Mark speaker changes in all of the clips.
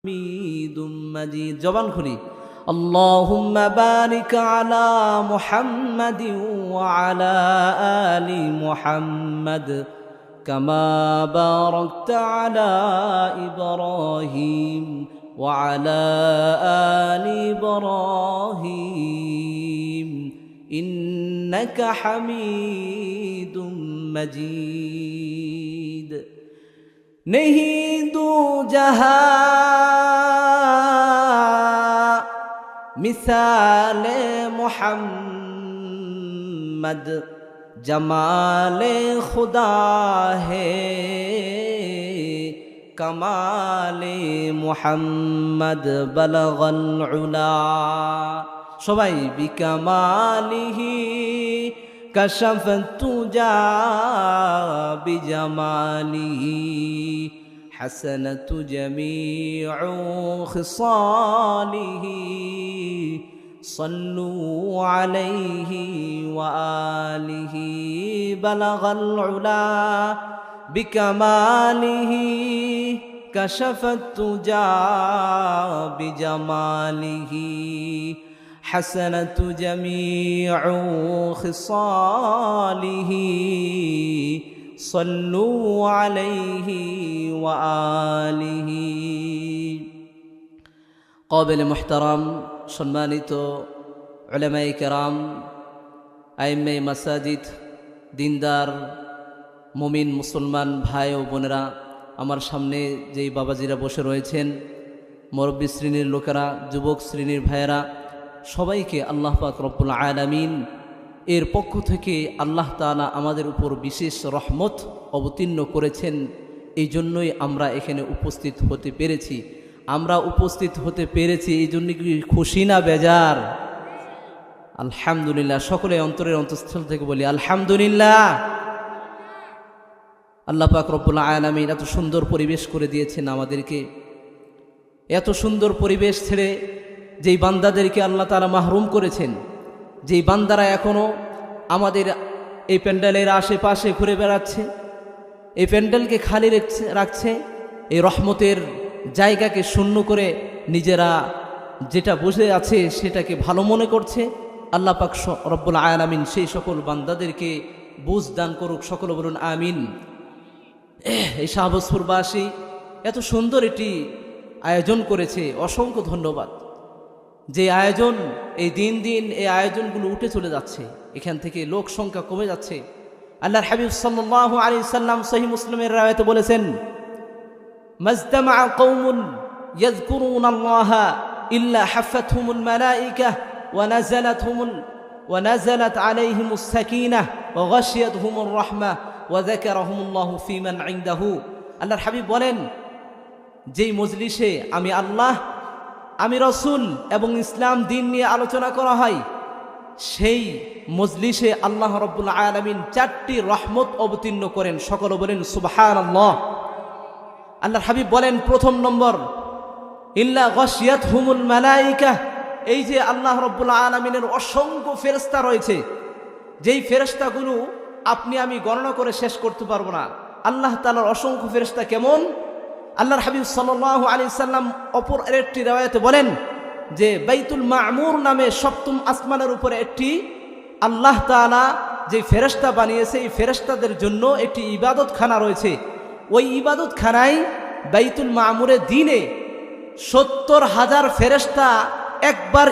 Speaker 1: حميد مجيد জবান খুলি اللهم بارك على محمد وعلى آل محمد كما باركت على إبراهيم وعلى آل إبراهيم إنك حميد مجيد नहीं दो जहां मिसाले मोहम्मद जमाले खुदा है कमाले मोहम्मद बलगल उला सबाई बिकमालिही कशफत तुजा बिजमालिही हसनत जमीउ खिसालिही सल्लू अलैहि व आलिहि बलगल उला बिकमालिही कशफत तुजा बिजमालिही हसनत जमीउ खिसालिही सल्लू अलैहि व आलिहि काबिल मुहतरम सम्मानित उलेमाए केराम आइम्मे मसाजिद दिनदार मुमिन मुसलमान भाई ও বোনেরা আমার সামনে যেই বাবাজিরা বসে রয়েছেন মুরব্বী শ্রেণীর লোকেরা যুবক শ্রেণীর ভাইয়েরা সবাইকে আল্লাহ পাক রব্বুল আলামিন এর পক্ষ থেকে আল্লাহ তাআলা আমাদের উপর বিশেষ রহমত অবতীর্ণ করেছেন। এই জন্যই আমরা এখানে উপস্থিত হতে পেরেছি। এই জন্য কি খুশি না বেজার? আলহামদুলিল্লাহ। সকলে অন্তরের অন্তঃস্থল থেকে বলি আলহামদুলিল্লাহ। আল্লাহ পাক রব্বুল আলামিন এত সুন্দর পরিবেশ করে দিয়েছেন আমাদেরকে। এত সুন্দর পরিবেশ ছেড়ে যেই বান্দাদেরকে আল্লাহ তাআলা মাহরুম করেছেন, যেই বান্দারা এখনও আমাদের এই প্যান্ডেলের আশেপাশে ঘুরে বেড়াচ্ছে, এই প্যান্ডেলকে খালি রাখছে, এই রহমতের জায়গাকে শূন্য করে নিজেরা যেটা বুঝে আছে সেটাকে ভালো মনে করছে, আল্লাহ পাক রব্বুল আলামিন সেই সকল বান্দাদেরকে বুঝ দান করুক। সকলে বলুন আমিন। এই শাহবাজপুরবাসী এত সুন্দর একটি আয়োজন করেছে, অসংখ্য ধন্যবাদ। যে আয়োজন এই দিন দিন এই আয়োজনগুলো উঠে চলে যাচ্ছে, এখান থেকে লোক সংখ্যা কমে যাচ্ছে। আল্লাহর হাবিব সাল্লাল্লাহু আলাইহি সাল্লাম সহিহ মুসলিমের রাওয়ায়াতে বলেছেন, মাজতামা কওমুন ইয়াযকুরুনাল্লাহা ইল্লা হাফাতহুমুল মালায়েকা ওয়া নাযালাত আলাইহিমুস সাকিনাহ ওয়া গাশিয়াতহুমুর রাহমাহ ওয়া যাকারাহুমুল্লাহু ফীমান ইনদাহু। আল্লাহর হাবিব বলেন, যেই মজলিসে আমি আল্লাহ, আমি রসুল এবং ইসলাম দিন নিয়ে আলোচনা করা হয়, সেই মজলিসে আল্লাহ রব্বুল আলামিন 4টি রহমত অবতীর্ণ করেন। সকলে বলেন সুবহানাল্লাহ। আল্লাহর হাবিব বলেন, প্রথম নম্বর, ইল্লা গাশিয়াতহুমুল মালায়েকা। এই যে আল্লাহ রব্বুল আলামিনের অসংখ্য ফেরেশতা রয়েছে, যেই ফেরেশতাগুলো আপনি আমি গণনা করে শেষ করতে পারবো না। আল্লাহ তাআলার অসংখ্য ফেরেশতা কেমন? আল্লাহর হাবিব সাল্লাল্লাহু আলাইহি সাল্লাম অপর একটি riwayate বলেন যে বাইতুল মামুর নামে 7ম আসমানের উপরে একটি আল্লাহ তাআলা যে ফেরেশতা বানিয়েছে, এই ফেরেশতাদের জন্য একটি ইবাদতখানা রয়েছে। ওই ইবাদতখানায় বাইতুল মামুরে দিনে 70,000 ফেরেশতা একবার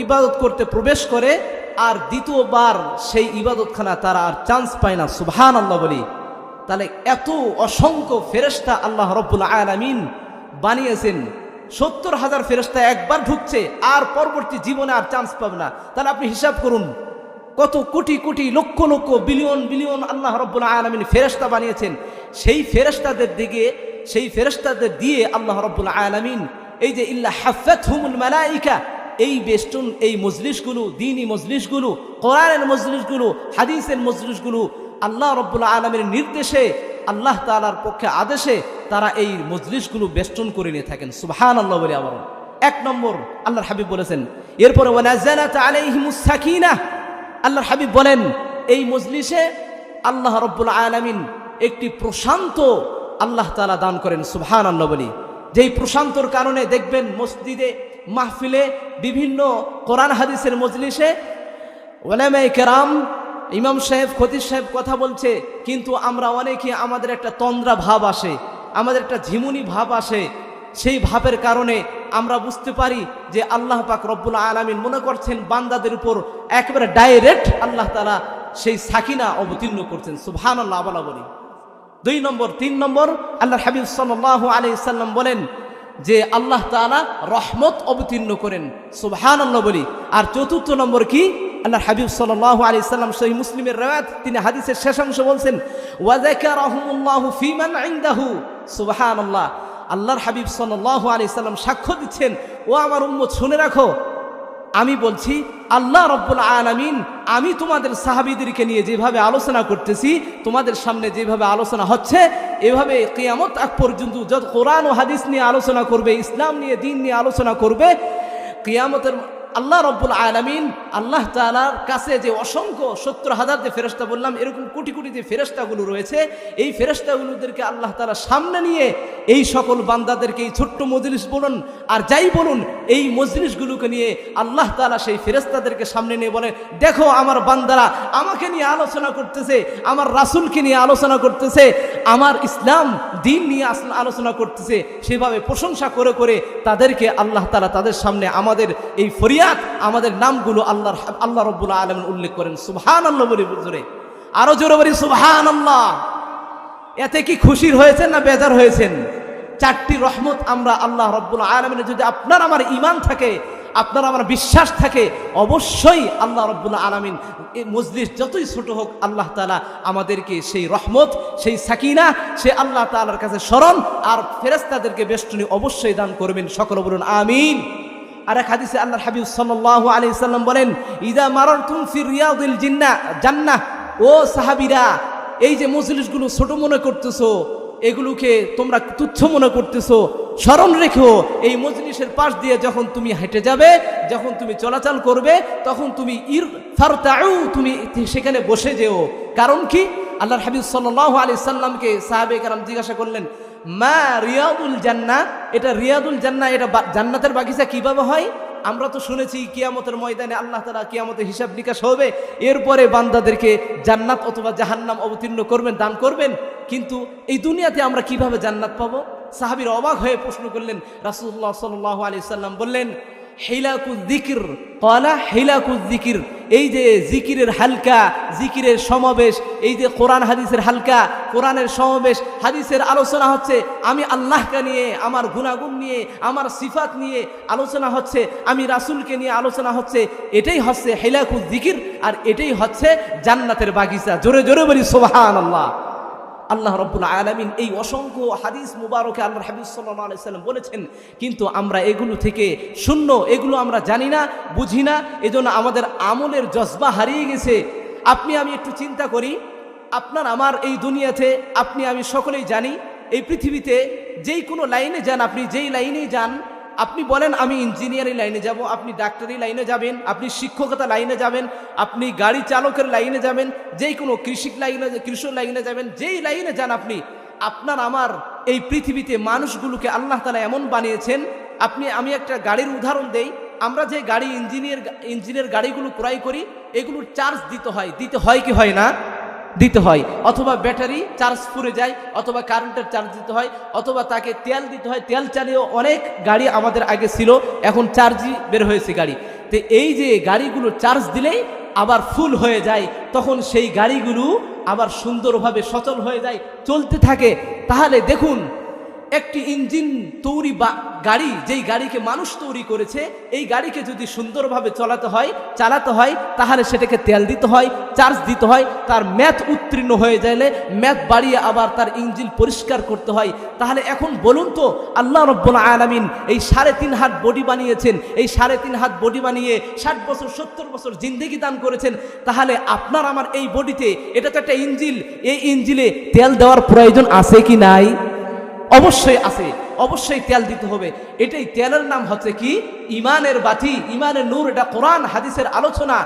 Speaker 1: ইবাদত করতে প্রবেশ করে, আর দ্বিতীয়বার সেই ইবাদতখানা তারা আর চান্স পায় না। সুবহানাল্লাহ বলি। তাহলে এত অসংখ্য ফেরেশতা আল্লাহ রব্বুল আলামিন বানিয়েছেন। 70,000 ফেরেশতা একবার ঢুকছে, আর পরবর্তী জীবনে আর চান্স পাবে না। তাহলে আপনি হিসাব করুন, কত কোটি কোটি লক্ষ লক্ষ বিলিয়ন বিলিয়ন আল্লাহ রব্বুল আলামিন ফেরেশতা বানিয়েছেন। সেই ফেরেশতাদের দিয়ে আল্লাহ রব্বুল আলামিন এই যে ইল্লা হাফাতহুমুল মালায়েকা, এই বেষ্টন, এই মজলিসগুলো, দ্বীনি মজলিসগুলো, কোরআনের মজলিসগুলো, হাদিসের মজলিসগুলো আল্লাহ রব্বুল আলামিনের নির্দেশে, আল্লাহ তাআলার পক্ষে আদেশে তারা এই মজলিসগুলো বেষ্টন করে নিয়ে থাকেন। সুবহানাল্লাহ বলে আবার 1 নম্বর আল্লাহর হাবিব বলেছেন। এরপরে ওয়া নাযালাত আলাইহিমুস সাকিনাহ। আল্লাহর হাবিব বলেন, এই মজলিসে আল্লাহ রব্বুল আলামিন একটি প্রশান্ত আল্লাহ তাআলা দান করেন। সুবহানাল্লাহ বলি। যেই প্রশান্তর কারণে দেখবেন মসজিদে মাহফিলে বিভিন্ন কোরআন হাদিসের মজলিসে উলামায়ে কেরাম ইমাম সাহেব খতিব সাহেব কথা বলছে, কিন্তু আমরা অনেকে আমাদের একটা তন্দ্রা ভাব আসে, আমাদের একটা ঝিমুনি ভাব আসে। সেই ভাবের কারণে আমরা বুঝতে পারি যে আল্লাহ পাক রব্বুল আলামিন মনে করছেন বান্দাদের উপর একেবারে ডাইরেক্ট আল্লাহ তাআলা সেই সাকিনা অবতীর্ণ করছেন। সুবহানাল্লাহ বলা বলি। 2 নম্বর 3 নম্বর আল্লাহর হাবিব সাল্লাল্লাহু আলাইহি সাল্লাম বলেন যে আল্লাহ তাআলা রহমত অবতীর্ণ করেন। সুবহানাল্লাহ বলি। আর 4র্থ নম্বর কি? আল্লাহর হাবিব সাল্লাল্লাহু আলাইহি সাল্লাম সহিহ মুসলিমের riwayat, তিনি হাদিসের শেষাংশ বলছেন ওয়া যাকারাহুমুল্লাহু ফীমান ইনদাহু। সুবহানাল্লাহ। আল্লাহর হাবিব সাল্লাল্লাহু আলাইহি সাল্লাম সাক্ষ্য দিচ্ছেন, ও আমার উম্মত শুনে রাখো, আমি বলছি আল্লাহ রব্বুল আলামিন আমি তোমাদের সাহাবীদেরকে নিয়ে যেভাবে আলোচনা করতেছি, তোমাদের সামনে যেভাবে আলোচনা হচ্ছে, এভাবে কিয়ামত আগ পর্যন্ত যত কোরআন ও হাদিস নিয়ে আলোচনা করবে, ইসলাম নিয়ে দ্বীন নিয়ে আলোচনা করবে, কিয়ামতের আল্লাহ রব্বুল আলামিন আল্লাহ তাআলার কাছে যে অসংখ্য 70,000 যে ফেরেশতা বললাম, এরকম কোটি কোটি যে ফেরেশতাগুলো রয়েছে, এই ফেরেশতাগুলোদেরকে আল্লাহ তাআলা সামনে নিয়ে এই সকল বান্দাদেরকে এই ছোট্ট মজলিস বলুন আর যাই বলুন, এই মজলিসগুলোকে নিয়ে আল্লাহ তাআলা সেই ফেরেশতাদেরকে সামনে নিয়ে বলে, দেখো আমার বান্দারা আমাকে নিয়ে আলোচনা করতেছে, আমার রাসূলকে নিয়ে আলোচনা করতেছে, আমার ইসলাম দ্বীন নিয়ে আলোচনা করতেছে। সেভাবে প্রশংসা করে করে তাদেরকে আল্লাহ তাআলা তাদের সামনে আমাদের এই ফরিয়াদ, আমাদের নামগুলো আল্লাহ রব্বুল আলামিন উল্লেখ করেন। সুবহানাল্লাহ বলি জোরে, আরো জোরে বলি সুবহানাল্লাহ। এতে কি খুশির হয়েছেন না বেজার হয়েছেন? 4টি রহমত আমরা আল্লাহ রব্বুল আলামিনের, যদি আপনার আমার ঈমান থাকে, আপনার আমার বিশ্বাস থাকে, অবশ্যই আল্লাহ রব্বুল আলামিন এই মজলিস যতই ছোট হোক, আল্লাহ তাআলা আমাদেরকে সেই রহমত, সেই সাকিনা, সে আল্লাহ তাআলার কাছে স্মরণ আর ফেরেশতাদেরকে বেষ্টনী অবশ্যই দান করবেন। সকলে বলুন আমিন। আর এক হাদিসে আল্লাহর হাবিব সাল্লাল্লাহু আলাইহি সাল্লাম বলেন, ইদা মারারতুম ফি রিয়াদিল জান্নাহ, ও সাহাবীরা, এই যে মজলিসগুলো ছোট মনে করতেছো, এগুলোকে তোমরা তুচ্ছ মনে করতেছো, স্মরণ রেখো এই মজলিসের পাশ দিয়ে যখন তুমি হেঁটে যাবে, যখন তুমি চলাচল করবে, তখন তুমি তুমি সেখানে বসে যেও। কারণ কি? আল্লাহর হাবিব সাল্লাল্লাহু আলাইহি সাল্লামকে সাহাবে কেরাম জিজ্ঞাসা করলেন, মা রিয়াদুল জান্নাহ, এটা রিয়াদুল জান্নাহ, এটা জান্নাতের বাগিচা কিভাবে হয়? আমরা তো শুনেছি কিয়ামতের ময়দানে আল্লাহ তাআলা কিয়ামতের হিসাব নিকাশ হবে, এরপরে বান্দাদেরকে জান্নাত অথবা জাহান্নাম অবতীর্ণ করবেন, দান করবেন। কিন্তু এই দুনিয়াতে আমরা কিভাবে জান্নাত পাবো? সাহাবীরা অবাক হয়ে প্রশ্ন করলেন। রাসূলুল্লাহ সাল্লাল্লাহু আলাইহি সাল্লাম বললেন, হিলাকুয যিকর, ক্বালা হিলাকুয যিকর, এই যে জিকিরের হালকা, জিকিরের সমাবেশ, এই যে কোরআন হাদিসের হালকা, কোরআনের সমাবেশ, হাদিসের আলোচনা হচ্ছে, আমি আল্লাহকে নিয়ে, আমার গুনাহগুণ নিয়ে, আমার সিফাত নিয়ে আলোচনা হচ্ছে, আমি রাসূলকে নিয়ে আলোচনা হচ্ছে, এটাই হচ্ছে হিলাকুয যিকর, আর এটাই হচ্ছে জান্নাতের বাগিচা। জোরে জোরে বলি সুবহানাল্লাহ। আল্লাহ রব্বুল আলামিন এই অসংখ্য হাদিস মুবারকে আল্লাহর হাবিব সাল্লাল্লাহু আলাইহি সাল্লাম বলেছেন, কিন্তু আমরা এগুলো থেকে শূন্য, এগুলো আমরা জানি না, বুঝি না, এজন্য আমাদের আমলের জজবা হারিয়ে গেছে। আপনি আমি একটু চিন্তা করি, আপনার আমার এই দুনিয়াতে আপনি আমি সকলেই জানি, এই পৃথিবীতে যেই কোনো লাইনে যান, আপনি যেই লাইনেই যান, আপনি বলেন আমি ইঞ্জিনিয়ারিং লাইনে যাব, আপনি ডাক্তারি লাইনে যাবেন, আপনি শিক্ষকতা লাইনে যাবেন, আপনি গাড়ি চালকের লাইনে যাবেন, যেই কোনো কৃষি লাইনে যাবেন, যেই লাইনে যান আপনি, আপনার আমার এই পৃথিবীতে মানুষগুলোকে আল্লাহ তাআলা এমন বানিয়েছেন। আমি একটা গাড়ির উদাহরণ দেই, আমরা যে গাড়ি ইঞ্জিনের গাড়িগুলো ক্রয় করি, এগুলোর চার্জ দিতে হয় কি হয় না? দিতে হয়। অথবা ব্যাটারি চার্জ ফুরে যায়, অথবা কারেন্টের চার্জ দিতে হয়, অথবা তাকে তেল দিতে হয়। তেল চালিয়েও অনেক গাড়ি আমাদের আগে ছিল, এখন চার্জই বের হয়েছে গাড়ি। তো এই যে গাড়িগুলো চার্জ দিলেই আবার ফুল হয়ে যায়, তখন সেই গাড়িগুলো আবার সুন্দরভাবে সচল হয়ে যায়, চলতে থাকে। তাহলে দেখুন, একটি ইঞ্জিন তৈরি বা গাড়ি, যেই গাড়িকে মানুষ তৈরি করেছে, এই গাড়িকে যদি সুন্দরভাবে চালাতে হয়, তাহলে সেটাকে তেল দিতে হয়, চার্জ দিতে হয়, তার ম্যাথ উত্তীর্ণ হয়ে গেলে ম্যাথ বাড়িয়ে আবার তার ইঞ্জিন পরিষ্কার করতে হয়। তাহলে এখন বলুন তো, আল্লাহ রাব্বুল আলামিন এই 3.5 হাত বডি বানিয়েছেন, এই 3.5 হাত বডি বানিয়ে 60 বছর 70 বছর জিন্দেগি দান করেছেন। তাহলে আপনার আমার এই বডিতে, এটা তো একটা ইঞ্জিন, এই ইঞ্জিনে তেল দেওয়ার প্রয়োজন আছে কি নাই? অবশ্যই আছে, অবশ্যই তেল দিতে হবে। এটাই তেলের নাম হচ্ছে কি? ইমানের বাতি, ইমানের নূর। এটা কোরআন হাদিসের আলোচনা।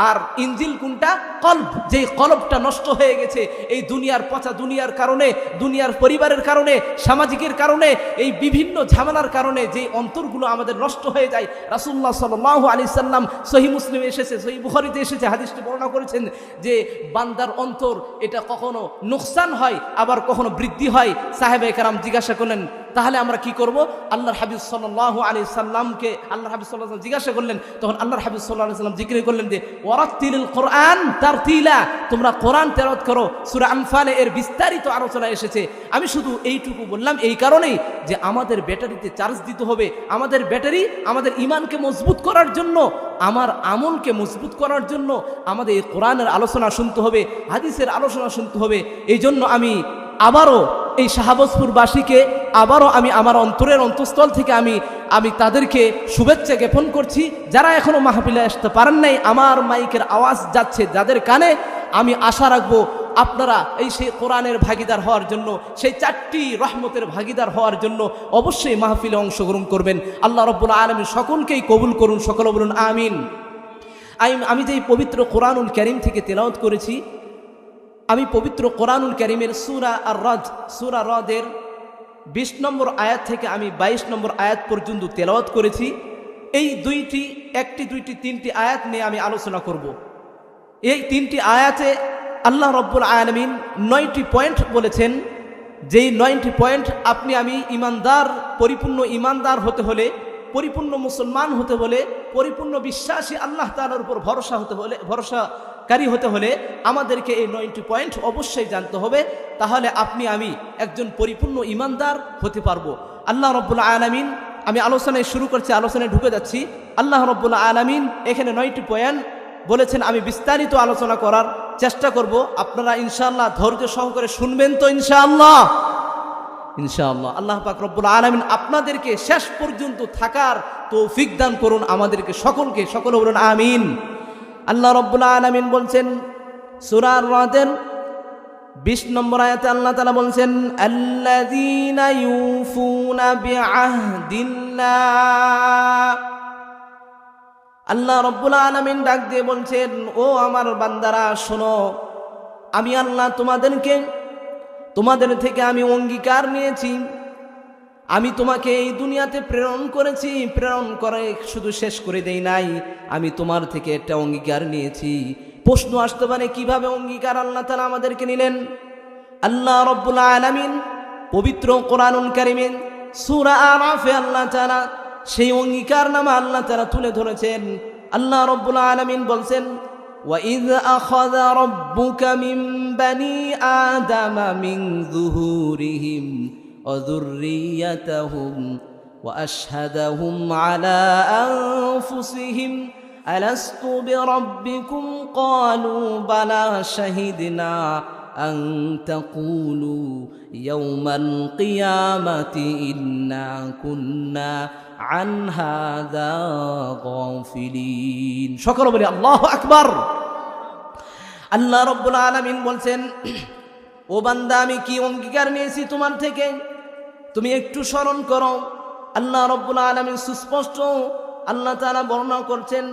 Speaker 1: আর ইনজিল কোনটা? কলব। যেই কলবটা নষ্ট হয়ে গেছে এই দুনিয়ার পচা দুনিয়ার কারণে, দুনিয়ার পরিবারের কারণে, সামাজিকের কারণে, এই বিভিন্ন ঝামেলার কারণে যেই অন্তরগুলো আমাদের নষ্ট হয়ে যায়। রাসূলুল্লাহ সাল্লাল্লাহু আলাইহি সাল্লাম সহিহ মুসলিমে এসেছে, সহিহ বুখারীতে এসেছে, হাদিসটি বর্ণনা করেছেন যে বান্দার অন্তর এটা কখনো নুকসান হয় আবার কখনো বৃদ্ধি হয়। সাহাবায়ে কেরাম জিজ্ঞাসা করলেন তাহলে আমরা কি করব? আল্লাহর হাবিব সাল্লাল্লাহু আলাইহি সাল্লামকে আল্লাহর হাবিব সাল্লাল্লাহু আলাইহি সাল্লাম জিজ্ঞাসা করলেন, তখন আল্লাহর হাবিব সাল্লাল্লাহু আলাইহি সাল্লাম জিকির করলেন যে ওয়ারাতিলিল কোরআন তারতিলা, তোমরা কোরআন তেলাওয়াত করো। সূরা আনফালে এর বিস্তারিত আলোচনা এসেছে। আমি শুধু এইটুকু বললাম এই কারণেই যে আমাদের ব্যাটারিতে চার্জ দিতে হবে। আমাদের ব্যাটারি আমাদের ঈমানকে মজবুত করার জন্য, আমার আমলকে মজবুত করার জন্য আমাদের এই কোরআনের আলোচনা শুনতে হবে, হাদিসের আলোচনা শুনতে হবে। এই জন্য আমি আবারও এই শাহাবজপুরবাসীকে আবারও আমি আমার অন্তরের অন্তঃস্থল থেকে আমি তাদেরকে শুভেচ্ছা জ্ঞাপন করছি। যারা এখনো মাহফিলে আসতে পারেন নাই, আমার মাইকের আওয়াজ যাচ্ছে যাদের কানে, আমি আশা রাখবো আপনারা এই সেই কোরআনের ভাগীদার হওয়ার জন্য, সেই 4টি রহমতের ভাগীদার হওয়ার জন্য অবশ্যই মাহফিলে অংশগ্রহণ করবেন। আল্লাহ রাব্বুল আলামিন সকলকেই কবুল করুন, সকলে বলুন আমিন। আমি যে পবিত্র কোরআনুল কারীম থেকে তেলাওয়াত করেছি, আমি পবিত্র কোরআনুল কারীমের সূরা আর-রাদ, সূরা রাদের 20 নম্বর আয়াত থেকে আমি 22 নম্বর আয়াত পর্যন্ত তেলাওয়াত করেছি। এই একটি দুইটি তিনটি আয়াত নিয়ে আমি আলোচনা করব। এই 3টি আয়াতে আল্লাহ রাব্বুল আলামিন 9টি পয়েন্ট বলেছেন। যেই 9টি পয়েন্ট আপনি আমি ইমানদার, পরিপূর্ণ ইমানদার হতে হলে, পরিপূর্ণ মুসলমান হতে হলে, পরিপূর্ণ বিশ্বাসী আল্লাহ তাআলার উপর ভরসাকারী হতে হলে আমাদেরকে এই 9টি পয়েন্ট অবশ্যই জানতে হবে। তাহলে আপনি আমি একজন পরিপূর্ণ ইমানদার হতে পারবো। আল্লাহ রাব্বুল আলামিন, আমি আলোচনায় শুরু করছি, আলোচনায় ঢুকে যাচ্ছি। আল্লাহ রাব্বুল আলামিন এখানে 9টি পয়েন্ট বলেছেন। আমি বিস্তারিত আলোচনা করার চেষ্টা করব। আপনারা ইনশাআল্লাহ ধৈর্য সহকারে শুনবেন তো ইনশাআল্লাহ? ইনশাআল্লাহ আল্লাহ পাক রব্বুল আলামিন আপনাদেরকে শেষ পর্যন্ত থাকার তৌফিক দান করুন আমাদেরকে সকলকে, সকলে বলুন আমিন। আল্লাহ রাব্বুল আলামিন বলছেন সূরা আর-রাদের 20 নম্বর আয়াতে আল্লাহ তাআলা বলছেন আল্লাযীনা ইউফুনা বিআহদিল্লাহ। আল্লাহ রাব্বুল আলামিন ডাক দিয়ে বলছেন, ও আমার বান্দারা শোনো, আমি আল্লাহ তোমাদের থেকে আমি অঙ্গীকার নিয়েছি। আমি তোমাকে এই দুনিয়াতে প্রেরণ করেছি, প্রেরণ করে শুধু শেষ করে দেই নাই, আমি তোমার থেকে একটা অঙ্গীকার নিয়েছি। প্রশ্ন আসতে পারে কিভাবে অঙ্গীকার আল্লাহ তাআলা আমাদেরকে নিলেন? আল্লাহ রাব্বুল আলামিন পবিত্র কোরআনুল কারীমে সূরা আরাফে আল্লাহ তাআলা সেই অঙ্গীকার নামা আল্লাহ তাআলা তুলে ধরেছেন। আল্লাহ রাব্বুল আলামিন বলছেন وَإِذْ أَخَذَ رَبُّكَ مِنْ بَنِي آدَمَ مِنْ ظُهُورِهِمْ وَذُرِّيَّتَهُمْ وَأَشْهَدَهُمْ عَلَى أَنفُسِهِمْ أَلَسْتُ بِرَبِّكُمْ قَالُوا بَلَى شَهِدْنَا أَنْ تَقُولُوا يَوْمَ الْقِيَامَةِ إِنَّا كُنَّا عن هذا غافلين। সকলে বলি আল্লাহু আকবার। আল্লাহ রাব্বুল আলামিন বলছেন, ও বান্দা আমি কি অঙ্গীকার নিয়েছি তোমার থেকে তুমি একটু স্মরণ করো। আল্লাহ রাব্বুল আলামিন সুস্পষ্ট আল্লাহ তাআলা বর্ণনা করছেন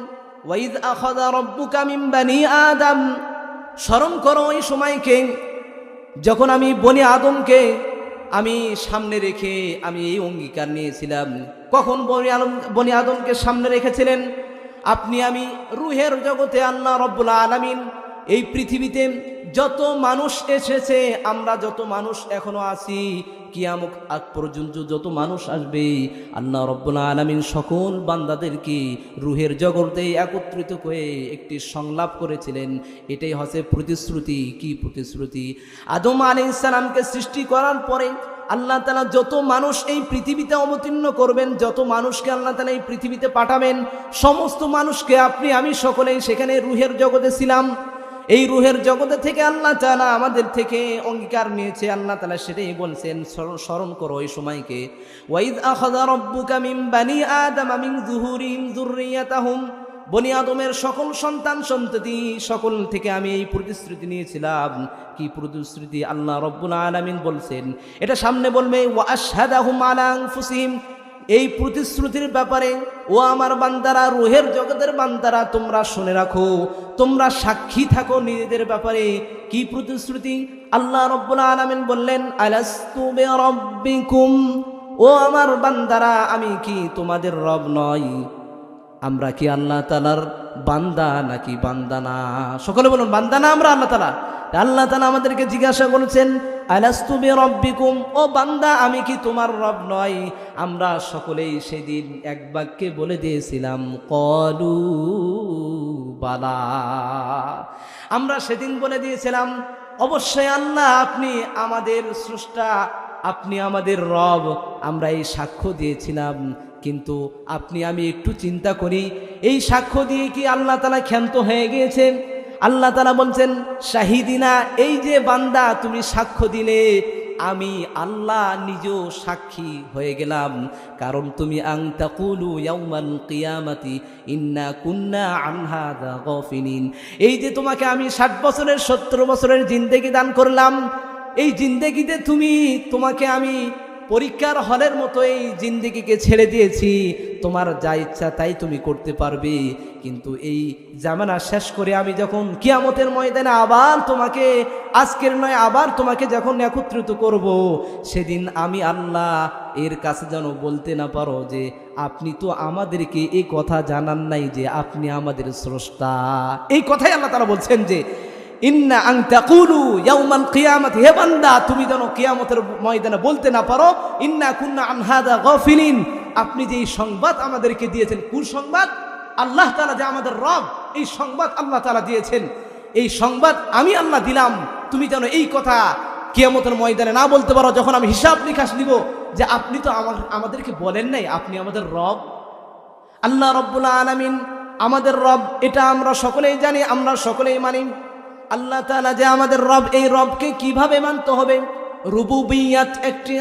Speaker 1: ওয়াইদ আখাযা রাব্বুকা মিন বানি আদম। স্মরণ করো ওই সময়কে যখন আমি বনি আদমকে আমি সামনে রেখে আমি এই অঙ্গীকার নিয়েছিলাম। কখন বনি আদমকে সামনে রেখেছিলেন? আপনি আমি রুহের জগতে আল্লাহ রাব্বুল আলামিন এই পৃথিবীতে যত মানুষ এসেছে, আমরা যত মানুষ এখনো আছি, কিয়ামত আগ পর্যন্ত যত মানুষ আসবে, আল্লাহ রাব্বুল আলামিন সকল বান্দাদেরকে রুহের জগতে একত্রিত করে একটি সংলাপ করেছিলেন। এটাই হচ্ছে প্রতিশ্রুতি। কি প্রতিশ্রুতি? আদম আলাইহিস সালামকে সৃষ্টি করার পরে আল্লাহ তাআলা যত মানুষ এই পৃথিবীতে অবতীর্ণ করবেন, যত মানুষকে আল্লাহ তাআলা এই পৃথিবীতে পাঠাবেন, সমস্ত মানুষকে আপনি আমি সকলেই সেখানে রুহের জগতে ছিলাম। এই রুহের জগতে থেকে আল্লাহ তাআলা আমাদের থেকে অঙ্গীকার নিয়েছে। আল্লাহ তাআলা সেটাই বলছেন, স্মরণ করো এই সময়কে। ওয়াইদ আখাযা রাব্বুকা মিন বানি আদম মিন যুহুরিহিম যুররিয়াতাহুম। বনি আদমের সকল সন্তান সন্ততি সকল থেকে আমি এই প্রতিশ্রুতি নিয়েছিলাম। কি প্রতিশ্রুতি? আল্লাহ রাব্বুল আলামিন বলছেন, এটা সামনে বলবে ওয়া আশহাদাহুম আলা আনফুসিহিম। এই প্রতিশ্রুতির ব্যাপারে ও আমার বান্দারা, রুহের জগতের বান্দারা, তোমরা শুনে রাখো, তোমরা সাক্ষী থাকো নিজেদের ব্যাপারে। কি প্রতিশ্রুতি? আল্লাহ রাব্বুল আলামিন বললেন, আলাস্তু বিরাব্বিকুম, ও আমার বান্দারা, আমি কি তোমাদের রব নই? আমরা কি আল্লাহ তাআলার বান্দা নাকি বান্দা না? সকলে বলুন, বান্দা না আমরা আল্লাহ তাআলা? আল্লাহ তাআলা আমাদেরকে জিজ্ঞাসা করেছেন, আলাস্তু বিরাব্বিকুম, ও বান্দা, আমি কি তোমার রব নয়? আমরা সকলেই সেদিন এক বাক্যে বলে দিয়েছিলাম, ক্বালু বালা। আমরা সেদিন বলে দিয়েছিলাম, অবশ্যই আল্লাহ আপনি আমাদের স্রষ্টা, আপনি আমাদের রব। আমরা এই সাক্ষ্য দিয়েছিলাম, কিন্তু আমি একটু চিন্তা করি, এই সাক্ষ্য দিয়ে কি আল্লাহ তাআলা ক্ষান্ত হয়ে গিয়েছেন? আল্লাহ তাআলা বলছেন, শাহিদিনা, এই যে বান্দা তুমি সাক্ষ্য দিলে, আমি আল্লাহ নিজেও সাক্ষী হয়ে গেলাম। কারণ তুমি আন তাকুলু ইয়াউমাল কিয়ামাতি ইন্না কুন্না আন হাযা গাফিলিন, এই যে তোমাকে আমি 60 বছরের 70 বছরের জিন্দেগি দান করলাম, এই জিন্দেগিতে তোমাকে আমি পরীক্ষার হলের মতো এই জিন্দেগিকে ছেড়ে দিয়েছি, তোমার যা ইচ্ছা তাই তুমি করতে পারবে। কিন্তু এই জামানা শেষ করে আমি যখন কিয়ামতের ময়দানে আবার তোমাকে, আজকের নয় আবার তোমাকে যখন একত্রিত করব, সেদিন আমি আল্লাহ এর কাছে যেন বলতে না পারো যে আপনি তো আমাদেরকে এই কথা জানান নাই যে আপনি আমাদের স্রষ্টা। এই কথাই আল্লাহ তাআলা বলছেন যে ইন্না আন তাকুলু ইয়াউমাল কিয়ামাতি, হে বান্দা, তুমি যেন কিয়ামতের ময়দানে বলতে না পারো, ইন্না কুন্না আন হাযা গাফিলিন, আপনি যে এই সংবাদ আমাদেরকে দিয়েছেন, কোন সংবাদ? আল্লাহ তাআলা যে আমাদের রব, এই সংবাদ আল্লাহ তাআলা দিয়েছেন, এই সংবাদ আমি আল্লাহ দিলাম, তুমি যেন এই কথা কিয়ামতের ময়দানে না বলতে পারো, যখন আমি হিসাব নিকাশ নিব যে আপনি তো আমাদেরকে বলেন নাই আপনি আমাদের রব। আল্লাহ রাব্বুল আলামিন আমাদের রব, এটা আমরা সকলেই জানি, আমরা সকলেই মানি। আল্লাহ তাআলা যে আমাদের রব, এই রবকে কিভাবে মানতে হবে? রুবুবিয়াত একটি,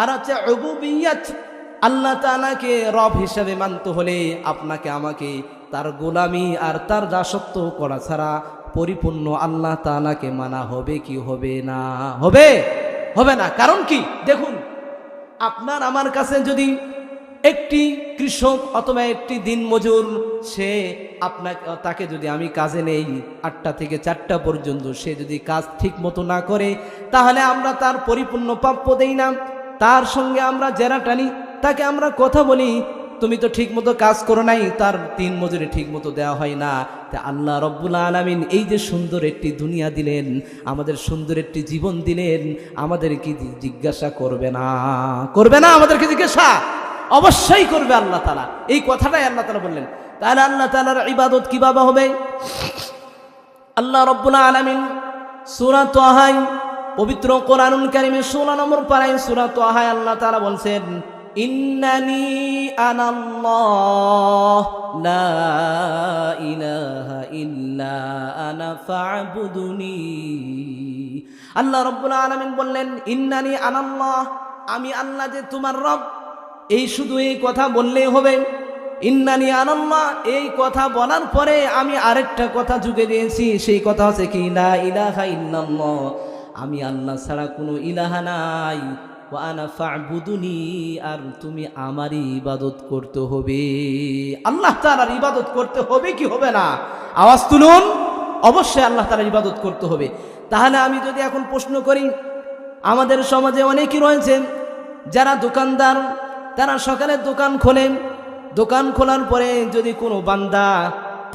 Speaker 1: আর আছে উবুবিয়াত। আল্লাহ তাআলাকে রব হিসেবে মানতে হলে আপনাকে আমাকে তার গোলামি আর তার দাসত্ব করা ছাড়া পরিপূর্ণ আল্লাহ তাআলাকে মানা হবে কি হবে না? হবে না। কারণ কি? দেখুন, আপনার আমার কাছে যদি একটি কৃষক অথবা একটি দিনমজুর, সে তাকে যদি আমি কাজে নেই 8টা থেকে 4টা পর্যন্ত, সে যদি কাজ ঠিক মতো না করে, তাহলে আমরা তার পরিপূর্ণ প্রাপ্য দেই না, তার সঙ্গে আমরা জেরা টানি, তাকে আমরা কথা বলি, তুমি তো ঠিক মতো কাজ করো নাই, তার দিন মজুরি ঠিক মতো দেওয়া হয় না। তা আল্লাহ রাব্বুল আলামিন এই যে সুন্দর একটি দুনিয়া দিলেন, আমাদের সুন্দর একটি জীবন দিলেন, আমাদের কি জিজ্ঞাসা করবে না? আমাদেরকে জিজ্ঞাসা অবশ্যই করবে আল্লাহ তাআলা। এই কথাটাই আল্লাহ তাআলা বললেন। তাহলে আল্লাহ তাআলার ইবাদত কিভাবে হবে? আল্লাহ রাব্বুল আলামিন সূরা তাহা, পবিত্র কোরআনুল কারীমের 16 নম্বর পারায় সূরা তাহা আল্লাহ তাআলা বলছেন, ইন্নানি আনাল্লাহ লা ইলাহা ইল্লা আনা ফা'বুদুনি। আল্লাহ রাব্বুল আলামিন বললেন, ইন্নানি আনাল্লাহ, আমি আল্লাহ যে তোমার রব। এই শুধু এই কথা বললেই হবে? ইন্নানি আনাল্লাহ, এই কথা বলার পরে আমি আরেকটা কথা যুগে দিয়েছি, সেই কথা হচ্ছে কি, লা ইলাহা ইল্লাল্লাহ, আমি আল্লাহ ছাড়া কোনো ইলাহা নাই, ওয়া আনা ফা'বুদুনি, আর তুমি আমারই ইবাদত করতে হবে। আল্লাহ তাআলার ইবাদত করতে হবে কি হবে না? আওয়াজ তুলুন। অবশ্যই আল্লাহ তাআলার ইবাদত করতে হবে। তাহলে আমি যদি এখন প্রশ্ন করি, আমাদের সমাজে অনেকেই রয়েছেন যারা দোকানদার, তারা সকালে দোকান খোলেন, দোকান খোলার পরে যদি কোনো বান্দা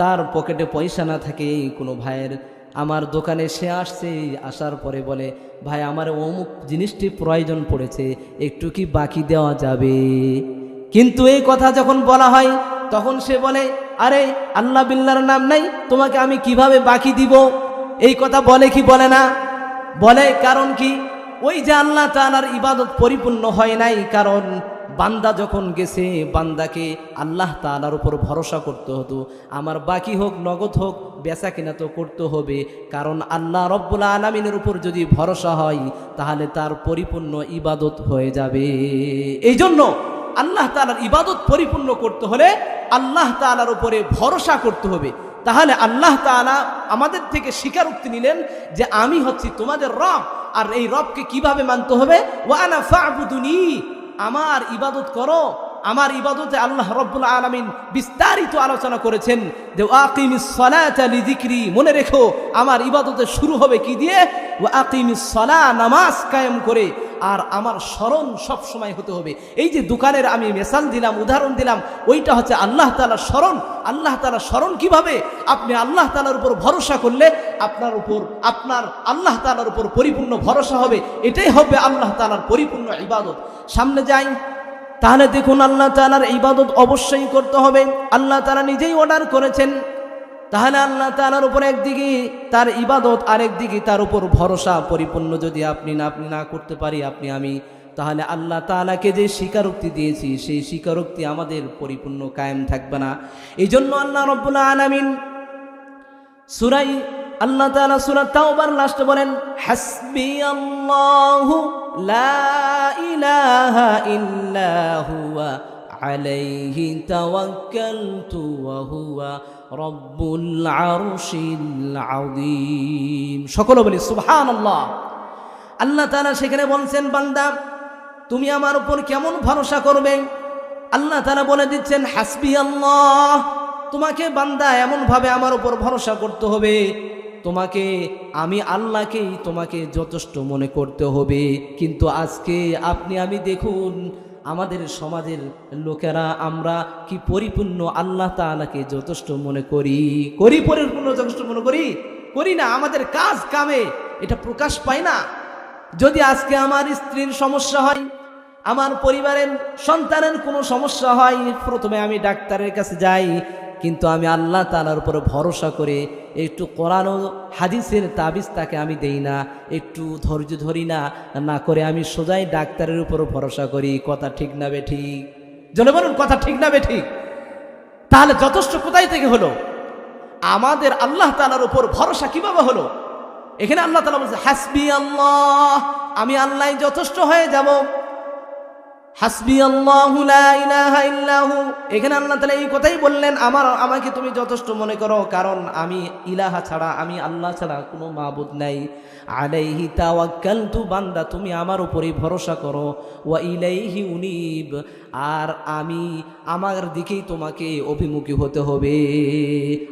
Speaker 1: তার পকেটে পয়সা না থাকে, কোনো ভাইয়ের আমার দোকানে সে আসছে, আসার পরে বলে, ভাই আমার অমুক জিনিসটি প্রয়োজন পড়েছে, একটু কি বাকি দেওয়া যাবে? কিন্তু এই কথা যখন বলা হয় তখন সে বলে, আরে আল্লাহ বিল্লাহর নাম নাই, তোমাকে আমি কিভাবে বাকি দিব? এই কথা বলে কি বলে না? বলে। কারণ কি? ওই যে আল্লাহ তাআলার ইবাদত পরিপূর্ণ হয় নাই। কারণ বান্দা যখন গেছে, বান্দাকে আল্লাহ তাআলার উপর ভরসা করতে হতো, আমার বাকি হোক নগদ হোক বেচা কিনা তো করতে হবে। কারণ আল্লাহ রাব্বুল আলামিনের উপর যদি ভরসা হয় তাহলে তার পরিপূর্ণ ইবাদত হয়ে যাবে। এই জন্য আল্লাহ তাআলার ইবাদত পরিপূর্ণ করতে হলে আল্লাহ তাআলার উপরে ভরসা করতে হবে। তাহলে আল্লাহ তাআলা আমাদের থেকে স্বীকারোক্তি নিলেন যে আমি হচ্ছি তোমাদের রব। আর এই রবকে কিভাবে মানতে হবে? ওয়া আনা ফা'বুদুনি, আমার ইবাদত করো। আমার ইবাদতে আল্লাহ রাব্বুল আলামিন বিস্তারিত আলোচনা করেছেন যে আকিমিস সালাতা লিযিকরি, মনে রেখো আমার ইবাদতে শুরু হবে কি দিয়ে, ওয়া আকিমিস সালাহ, নামাজ কায়েম করে, আর আমার স্মরণ সব সময় হতে হবে। এই যে দোকানের আমি মিসাল দিলাম, উদাহরণ দিলাম, ওইটা হচ্ছে আল্লাহ তাআলার স্মরণ। আল্লাহ তাআলার স্মরণ কিভাবে? আপনি আল্লাহ তাআলার উপর ভরসা করলে আপনার আল্লাহ তাআলার উপর পরিপূর্ণ ভরসা হবে, এটাই হবে আল্লাহ তাআলার পরিপূর্ণ ইবাদত। সামনে যাই, তাহলে দেখুন আল্লাহ তাআলার ইবাদত অবশ্যই করতে হবে। আল্লাহ তাআলা নিজেই অর্ডার করেছেন। তাহলে আল্লাহ তাআলার উপর একদিকে তার ইবাদত, আরেকদিকে তার উপর ভরসা পরিপূর্ণ যদি আপনি না করতে পারি, আমি, তাহলে আল্লাহ তাআলাকে যে স্বীকারোক্তি দিয়েছি সেই স্বীকারোক্তি আমাদের পরিপূর্ণ কায়েম থাকবে না। এই জন্য আল্লাহ রাব্বুল আলামিন আল্লাহ তাআলা সূরা তাওবার লাস্টে বলেন, হাসবিয়াল্লাহু লা ইলাহা ইল্লা হুয়া আলাইহি তাওয়াক্কালতু ওয়া হুয়া রব্বুল আরশিল আযীম। সকলে বলি সুবহানাল্লাহ। আল্লাহ তাআলা সেখানে বলছেন, বান্দা তুমি আমার উপর কেমন ভরসা করবে? আল্লাহ তাআলা বলে দিচ্ছেন হাসবি আল্লাহ। তোমাকে বান্দা এমন ভাবে আমার উপর ভরসা করতে হবে, তোমাকে আমি আল্লাহকেই তোমাকে যথেষ্ট মনে করতে হবে। কিন্তু আজকে আমি দেখুন আমাদের সমাজের লোকেরা আমরা কি পরিপূর্ণ আল্লাহ তাআলাকে যথেষ্ট মনে করি? পরিপূর্ণ যথেষ্ট মনে করি না। আমাদের কাজ কামে এটা প্রকাশ পায় না। যদি আজকে আমার স্ত্রীর সমস্যা হয়, আমার পরিবারের সন্তানের কোনো সমস্যা হয়, প্রথমে আমি ডাক্তারের কাছে যাই, কিন্তু আমি আল্লাহ তাআলার উপর ভরসা করে একটু কোরআন ও হাদিসের তাবিজ তাকে আমি দেই না, একটু ধৈর্য ধরি না করে আমি সোজাই ডাক্তারের উপর ভরসা করি। কথা ঠিক না বে ঠিক? জনে বলুন কথা ঠিক না বে ঠিক? তাহলে যথেষ্ট কোথায় থেকে হলো? আমাদের আল্লাহ তাআলার উপর ভরসা কিভাবে হলো? এখানে আল্লাহ তাআলা বলছে হাসবি আল্লাহ, আমি আল্লাহই যথেষ্ট হয়ে যাব। হাসবি আল্লাহু লা ইলাহা ইল্লাহু, এখানে আল্লাহ তাআলা এই কথাই বললেন, আমাকে তুমি যথেষ্ট মনে করো, কারণ আমি ইলাহা ছাড়া, আমি আল্লাহ ছাড়া কোনো মাবুদ নাই। আলাইহি তাওয়াক্কালতু, বান্দা তুমি আমার উপরেই ভরসা করো। ওয়া ইলাইহি উনিব, আর আমার দিকেই তোমাকে অভিমুখী হতে হবে।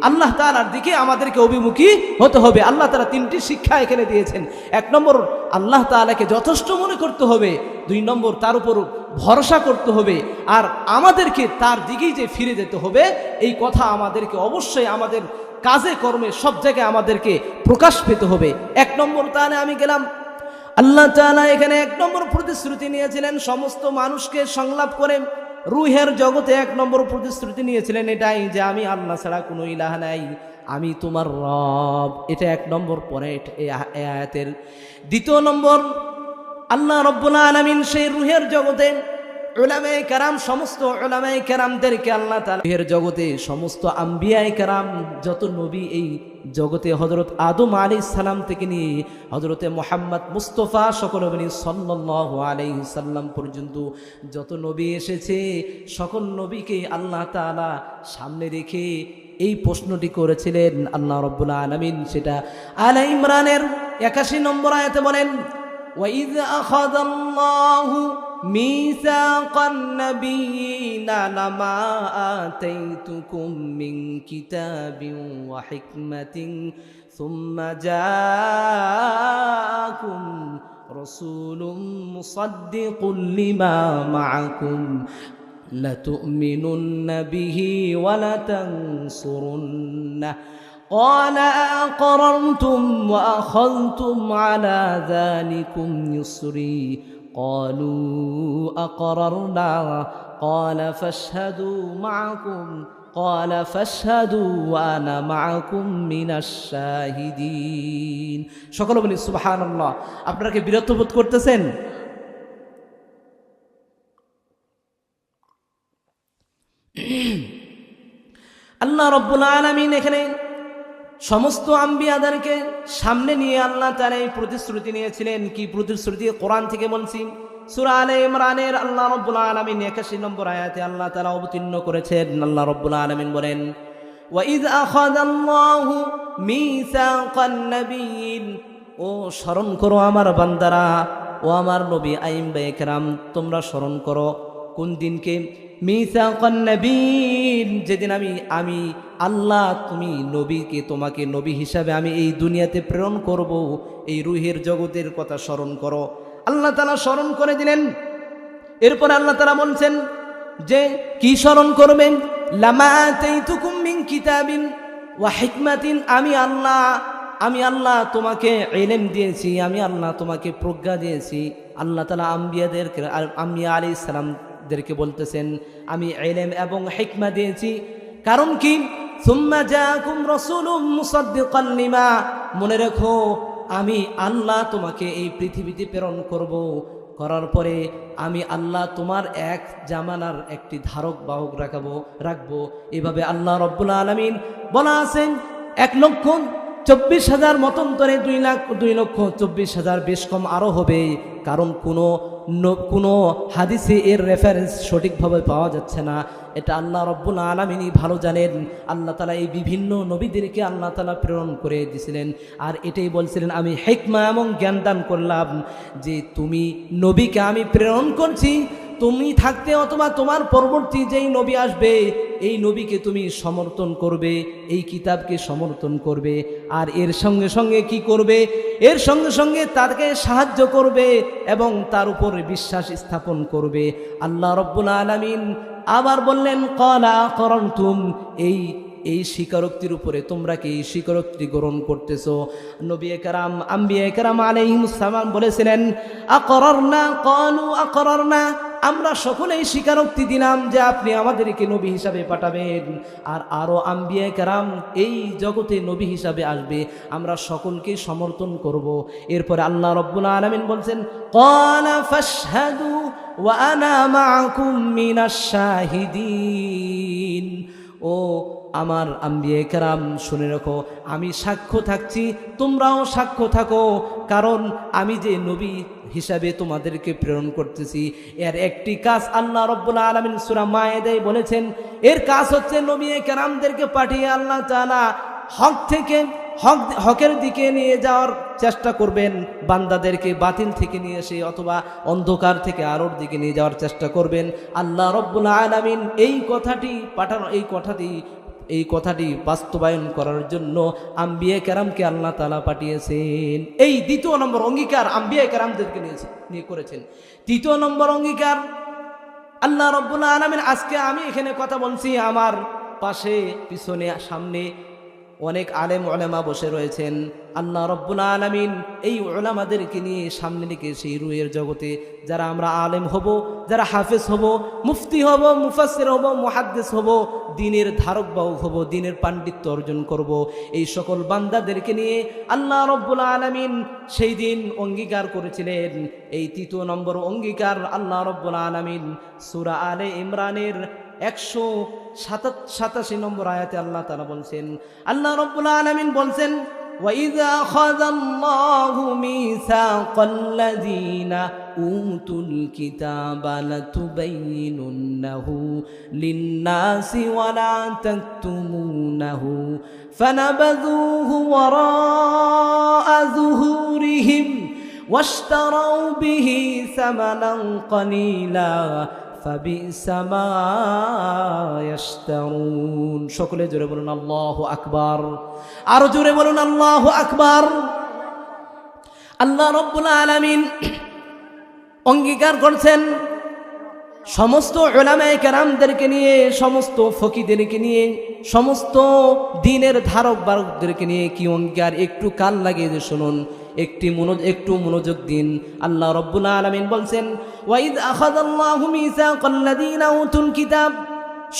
Speaker 1: আল্লাহ তাআলার দিকে আমাদেরকে অভিমুখী হতে হবে। আল্লাহ তাআলা তিনটি শিক্ষা এখানে দিয়েছেন। 1 নম্বর আল্লাহ তাআলাকে যথেষ্ট মনে করতে হবে, 2 নম্বর তার উপর ভরসা করতে হবে, আর আমাদেরকে তার দিকেই যে ফিরে যেতে হবে, এই কথা আমাদেরকে অবশ্যই আমাদের কাজে কর্মে সব জায়গায় আমাদেরকে প্রকাশ পেতে হবে। 1 নম্বর তাহলে আমি গেলাম, আল্লাহ তাআলা এখানে 1 নম্বর প্রতিশ্রুতি নিয়েছিলেন সমস্ত মানুষকে সংলাপ করে। রুহের জগতে 1 নম্বর প্রতিশ্রুতি নিয়েছিলেন এটাই যে আমি আল্লাহ ছাড়া কোনো ইলাহা নাই, আমি তোমার রব। এটা 1 নম্বর। পরে এই আয়াতের 2 নম্বর, আল্লাহ রাব্বুল আলামিন সেই রুহের জগতে উলামায়ে কেরাম, সমস্ত উলামায়ে কেরামদেরকে আল্লাহ তাআলা রুহের জগতে সমস্ত আম্বিয়ায়ে কেরাম, যত নবী এই জগতে হযরত আদম আলাইহিস সালাম থেকে নিয়ে হযরতে মুহাম্মদ মুস্তাফা সকলে বলি সাল্লাল্লাহু আলাইহি সাল্লাম পর্যন্ত যত নবী এসেছে, সকল নবীকে আল্লাহ তাআলা সামনে রেখে এই প্রশ্নটি করেছিলেন আল্লাহ রাব্বুল আলামিন। সেটা আলে ইমরানের 81 নম্বর আয়াতে বলেন, وَإِذْ أَخَذَ اللَّهُ مِيثَاقَ النَّبِيِّينَ لَمَا آتَيْتُكُم مِّن كِتَابٍ وَحِكْمَةٍ ثُمَّ جَاءَكُمْ رَسُولٌ مُصَدِّقٌ لِّمَا مَعَكُمْ لَتُؤْمِنُنَّ بِهِ وَلَتَنصُرُنَّهُ قال أأقررتم وأخذتم على ذلكم يسري قالوا أقررنا قال فاشهدوا وأنا معكم من الشاهدين। সকলে বলি সুবহানাল্লাহ। আপনারা কি বিরক্ত বোধ করতেছেন? আল্লাহ রাব্বুল আলামিন এখানে সমস্ত আম্বিয়াদেরকে সামনে নিয়ে আল্লাহ তাআলা এই প্রতিশ্রুতি নিয়েছিলেন। কি প্রতিশ্রুতি? কোরআন থেকে বলছি, সূরা আলে ইমরানের আল্লাহ রাব্বুল আলামিন 81 নম্বর আয়াতে আল্লাহ তাআলা অবতীর্ণ করেছেন। আল্লাহ রাব্বুল আলামিন বলেন, ওয়াইদ আখাযাল্লাহু মিসাকান নাবিয়্যিন, ও স্মরণ করো আমার বান্দারা, ও আমার নবী আইম্বায়ে কেরাম, তোমরা স্মরণ করো কোন দিনকে? মিসাকান নবীন, যেদিন আমি আল্লাহ তুমি নবীকে, তোমাকে নবী হিসাবে আমি এই দুনিয়াতে প্রেরণ করব, এই রুহের জগতের কথা স্মরণ করো। আল্লাহ তাআলা স্মরণ করে দিলেন। এরপর আল্লাহ তাআলা বলছেন যে কি স্মরণ করবেন? লামা আতাইতুকুম মিন কিতাবিন ওয়া হিকমাতিন, আমি আল্লাহ তোমাকে ইলম দিয়েছি, আমি আল্লাহ তোমাকে প্রজ্ঞা দিয়েছি। আল্লাহ তাআলা আম্বিয়া আলাইহিস সালামদেরকে বলতেছেন আমি ইলম এবং হিকমা দিয়েছি। কারণ কি? সুম্মা জাআকুম রাসূলুম মুসাদ্দিকান লিমা, মনে রেখো আমি আল্লাহ তোমাকে এই পৃথিবীতে প্রেরণ করব, করার পরে আমি আল্লাহ তোমার এক জামানার একটি ধারক বাহক রাখবো। এভাবে আল্লাহ রব্বুল আলামিন বলা আছেন 1,24,000 মতন্তরে 2,24,000 বেশ কম আরও হবে। কারণ কোনো হাদিসে এর রেফারেন্স সঠিকভাবে পাওয়া যাচ্ছে না। এটা আল্লাহ রব্বুল আলামিনই ভালো জানেন। আল্লাহ তাআলা এই বিভিন্ন নবীদেরকে আল্লাহ তাআলা প্রেরণ করে দিয়েছিলেন, আর এটাই বলছিলেন আমি হিকমা এবং জ্ঞান দান করলাম যে তুমি নবীকে আমি প্রেরণ করছি, তুমি থাকতে অথবা তোমার পরবর্তী যেই নবী আসবে এই নবীকে তুমি সমর্থন করবে, এই কিতাবকে সমর্থন করবে, আর এর সঙ্গে সঙ্গে কি করবে? এর সঙ্গে সঙ্গে তাকে সাহায্য করবে এবং তার উপর বিশ্বাস স্থাপন করবে। আল্লাহ রব্বুল আলামিন আবার বললেন ক্বালা আকরারতুম, এই স্বীকারোক্তির উপরে তোমরা কি এই স্বীকারোক্তি গ্রহণ করতেছো? নবী কেরাম আম্বিয়া কেরাম আলাইহিমুস সালাম বলেছিলেন আকরারনা, ক্বালু আকরারনা, আমরা সকলেই স্বীকারোক্তি দিলাম যে আপনি আমাদেরকে নবী হিসাবে পাঠাবেন, আর আরও আম্বিয়া কেরাম এই জগতে নবী হিসাবে আসবে, আমরা সকলকে সমর্থন করব। এরপরে আল্লাহ রব্বুল আলামিন বলছেন ক্বালা ফাশহাদু ওয়া আনা মাআকুম মিনাশ শাহিদিন, ও আমার আম্বিয়া কেরাম শুনে রাখো, আমি সাক্ষ্য থাকছি, তোমরাও সাক্ষ্য থাকো, কারণ আমি যে নবী হিসাবে তোমাদেরকে প্রেরণ করতেছি এর একটি কাজ আল্লাহ রব্বুল আলামিন সূরা মায়েদায় বলেছেন। এর কাজ হচ্ছে নবী কেরামদেরকে পাঠিয়ে আল্লাহ তাআলা হকের দিকে নিয়ে যাওয়ার চেষ্টা করবেন, বান্দাদেরকে বাতিল থেকে নিয়ে এসে অথবা অন্ধকার থেকে আলোর দিকে নিয়ে যাওয়ার চেষ্টা করবেন। আল্লাহ রব্বুল আলামিন এই কথাটি বাস্তবায়ন করার জন্য আম্বিয়া কেরামকে আল্লাহ তাআলা পাঠিয়েছেন। এই দ্বিতীয় নম্বর অঙ্গীকার আম্বিয়া কেরামদেরকে নিয়ে করেছেন। তৃতীয় নম্বর অঙ্গীকার আল্লাহ রব্বুল আলামিন, আজকে আমি এখানে কথা বলছি, আমার পাশে পিছনে সামনে অনেক আলেম ওলামা বসে রয়েছেন। আল্লাহ রব্বুল আলামিন এই ওলামাদেরকে নিয়ে সামনে রেখে সেই রুহের জগতে যারা আমরা আলেম হব, যারা হাফেজ হব, মুফতি হব, মুফাসসির হব, মুহাদ্দিস হব, দ্বীনের ধারক বাহক হব, দ্বীনের পাণ্ডিত্য অর্জন করব, এই সকল বান্দাদেরকে নিয়ে আল্লাহ রব্বুল আলামিন সেই দিন অঙ্গীকার করেছিলেন। এই তৃতীয় নম্বর অঙ্গীকার আল্লাহ রব্বুল আলামিন সূরা আলে ইমরানের 187 নম্বর আয়াতে আল্লাহ তাআলা বলছেন, আল্লাহ রাব্বুল আলামিন বলছেন ওয়াইযা আখাযাল্লাহু মিসাকাল্লাযীনা উতুল কিতাবা লাতুবাইয়িনুন্নাহু লিন-নাসি ওয়া লা তাকতুমুনাহু ফানাবাযূহু ওয়ারা'a যুহুরিহিম ওয়াশতারাউ বিহি সামানান qalīলা ফাবিসা মা ইয়াশতারুন। সকলে জোরে বলুন আল্লাহু আকবার, আরো জোরে বলুন আল্লাহু আকবার। আল্লাহ রাব্বুল আলামিন অঙ্গীকার করছেন সমস্ত উলামায়ে কেরামদেরকে নিয়ে, সমস্ত ফকিদেরকে নিয়ে, সমস্ত দ্বীনের ধারক বাহকদেরকে নিয়ে কি অঙ্গীকার, একটু কান লাগিয়ে শুনুন, একটু মনোযোগ দিন। আল্লাহ রাব্বুল আলামিন বলছেন ওয়াইদ আখাযাল্লাহু মিসাকাল্লাযীনা উতুল কিতাব,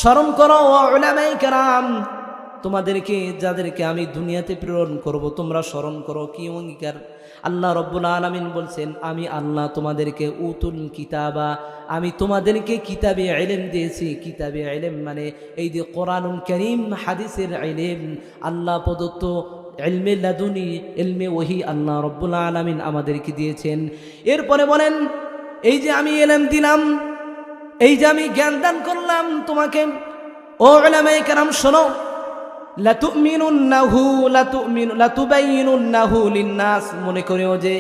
Speaker 1: স্মরণ করো ও উলামায়ে কেরাম, তোমাদেরকে যাদেরকে আমি দুনিয়াতে প্রেরণ করব তোমরা স্মরণ করো। কি অঙ্গীকার? আল্লাহ রাব্বুল আলামিন বলছেন আমি আল্লাহ তোমাদেরকে উতুল কিতাবা, আমি তোমাদেরকে কিতাবে ইলম দিয়েছি। কিতাবে ইলম মানে এই যে কোরআনুল কারীম, হাদিসের ইলম, আল্লাহ প্রদত্ত ইলমে লাদুনি, ইলমে ওহী আল্লাহ রাব্বুল আলামিন আমাদেরকে দিয়েছেন। এরপরে বলেন এই যে আমি ইলম দিলাম, এই যে আমি জ্ঞান দান করলাম তোমাকে, ও উলামায়ে কেরাম শোনো, লাতুবাইয়িনুন্নাহু লিন-নাস, মনে করিও যে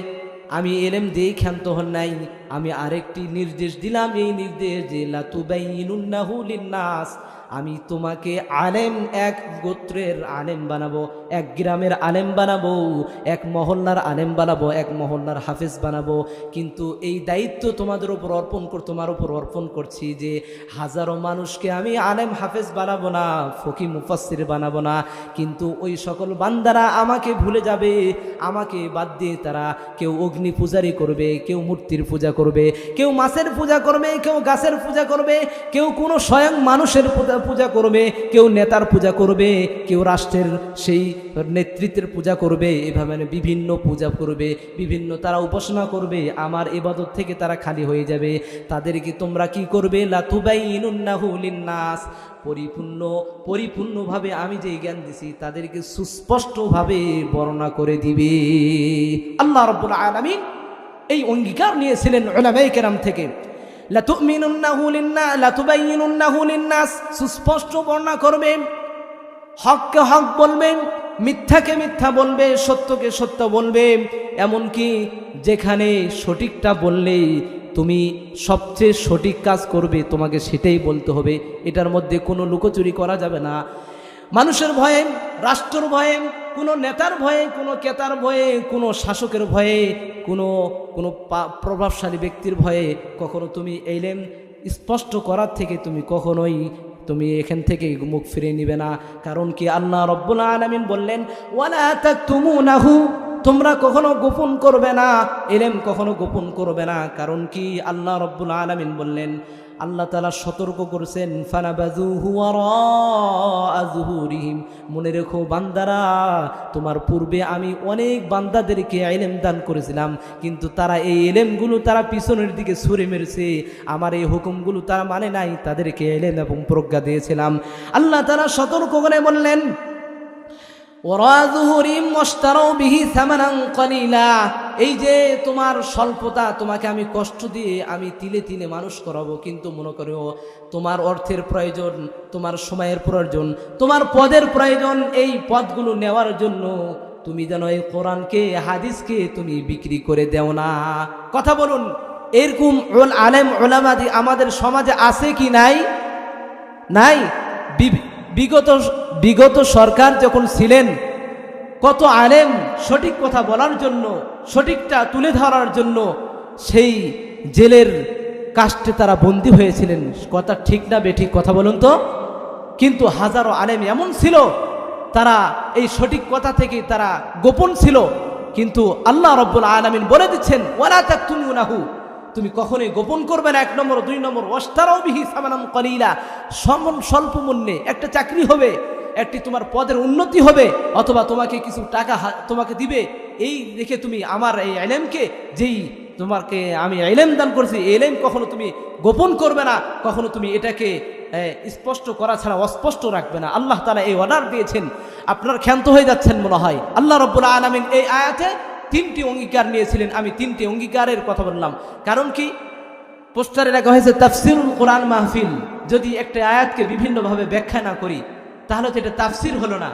Speaker 1: আমি ইলম দিয়ে ক্ষান্ত হন নাই, আমি আরেকটি নির্দেশ দিলাম, এই নির্দেশ যে লাতুবাইয়িনুন্নাহু লিন্নাস, আমি তোমাকে আলেম, এক গোত্রের আলেম বানাবো, এক গ্রামের আলেম বানাবো, এক মহল্লার আলেম বানাবো, এক মহল্লার হাফেজ বানাবো। কিন্তু এই দায়িত্ব তোমার উপর অর্পণ করছি যে হাজারো মানুষকে আমি আলেম হাফেজ বানাবো না, ফকি মুফাসসির বানাবো না। কিন্তু ওই সকল বান্দারা আমাকে ভুলে যাবে, আমাকে বাদ দিয়ে তারা কেউ অগ্নি পূজারি করবে, কেউ মূর্তির পূজা করবে, কেউ মাছের পূজা করবে, কেউ গাছের পূজা করবে, কেউ কোনো স্বয়ং মানুষের পূজা করবে, কেউ নেতার পূজা করবে, কেউ রাষ্ট্রের সেই নেতৃত্বের পূজা করবে। এভাবে বিভিন্ন পূজা করবে, বিভিন্ন তারা উপাসনা করবে, আমার ইবাদত থেকে তারা খালি হয়ে যাবে। তাদেরকে তোমরা কি করবে? লাতুবাইয়িনুন্নাহু লিন্নাস, পরিপূর্ণভাবে আমি যে জ্ঞান দিছি তাদেরকে সুস্পষ্টভাবে বর্ণনা করে দিবে। আল্লাহ রাব্বুল আলামিন এই অঙ্গীকার নিয়েছিলেন উলামায়ে কেরাম থেকে, লাতুবাইয়িনুন্নাহু লিন্নাস, সুস্পষ্ট বর্ণনা করবে, হককে হক বলবে, মিথ্যাকে মিথ্যা বলবে, সত্যকে সত্য বলবে। এমনকি যেখানে সঠিকটা বললে তুমি সবচেয়ে সঠিক কাজ করবে, তোমাকে সেটাই বলতে হবে, এটার মধ্যে কোনো লুকোচুরি করা যাবে না। মানুষের ভয়ে, রাষ্ট্রের ভয়ে, কোনো নেতার ভয়ে, কোনো ক্রেতার ভয়ে, কোনো শাসকের ভয়ে, কোনো প্রভাবশালী ব্যক্তির ভয়ে কখনো তুমি ইলম স্পষ্ট করার থেকে তুমি এখান থেকে মুখ ফিরে নিবে না। কারণ কি, আল্লাহ রাব্বুল আলামিন বললেন ওয়ালা তাকতুমুনাহু, তোমরা কখনো গোপন করবে না, ইলম কখনো গোপন করবে না। কারণ কি, আল্লাহ রাব্বুল আলামিন বললেন, আল্লাহ তাআলা সতর্ক করেছেন, ফানাবাযুহু ওয়ারাআ যুহুরিহিম, মনে রেখো বান্দারা, তোমার পূর্বে আমি অনেক বান্দাদেরকে ইলম দান করেছিলাম, কিন্তু তারা এই ইলমগুলো তারা পিছনের দিকে ছুঁড়ে মেরেছে, আমার এই হুকুমগুলো তারা মানে নাই, তাদেরকে ইলম এবং প্রজ্ঞা দিয়েছিলাম। আল্লাহ তাআলা সতর্ক করে বললেন এই যে তোমার স্বল্পতা, তোমাকে আমি কষ্ট দিয়ে আমি তিলে তিলে মানুষ করাবো, কিন্তু মনে করো তোমার অর্থের প্রয়োজন, তোমার সময়ের প্রয়োজন, তোমার পদের প্রয়োজন, এই পদগুলো নেওয়ার জন্য তুমি যেন এই কোরআনকে, হাদিসকে তুমি বিক্রি করে দেও না। কথা বলুন, এরকম আলেম ওলামাদি আমাদের সমাজে আছে কি নাই? নাই। বিগত সরকার যখন ছিলেন, কত আলেম সঠিক কথা বলার জন্য, সঠিকটা তুলে ধরার জন্য সেই জেলের কাস্টে তারা বন্দী হয়েছিলেন। কথা ঠিক না বেঠিক? কথা বলুন তো। কিন্তু হাজারো আলেম এমন ছিল, তারা এই সঠিক কথা থেকে তারা গোপন ছিল, কিন্তু আল্লাহ রাব্বুল আলামিন বলে দিচ্ছেন ওয়ালা তাকতুমুনাহু, তুমি কখনোই গোপন করবে না। 1 নম্বর, 2 নম্বর, ওয়াশতারাউ বিহি সামানান কলিলা, স্বল্প মূল্যে একটা চাকরি হবে, একটি তোমার পদের উন্নতি হবে, অথবা তোমাকে কিছু টাকা তোমাকে দিবে, এই দেখে তুমি আমার এই ইলমকে, যেই তোমাকে আমি ইলম দান করেছি, এই ইলম কখনো তুমি গোপন করবে না, কখনো তুমি এটাকে স্পষ্ট করা ছাড়া অস্পষ্ট রাখবে না। আল্লাহ তাআলা এই অর্ডার দিয়েছেন। আপনারা ক্ষান্ত হয়ে যাচ্ছেন মনে হয়। আল্লাহ রাব্বুল আলামিন এই আয়াতে 3টি অঙ্গীকার নিয়েছিলেন। আমি 3টি অঙ্গীকারের কথা বললাম, কারণ কি, পোস্টারে রাখা হয়েছে তাফসিরুল কোরআন মাহফিল। যদি একটা আয়াতকে বিভিন্নভাবে ব্যাখ্যা না করি, তাহলে তো এটা তাফসির হলো না।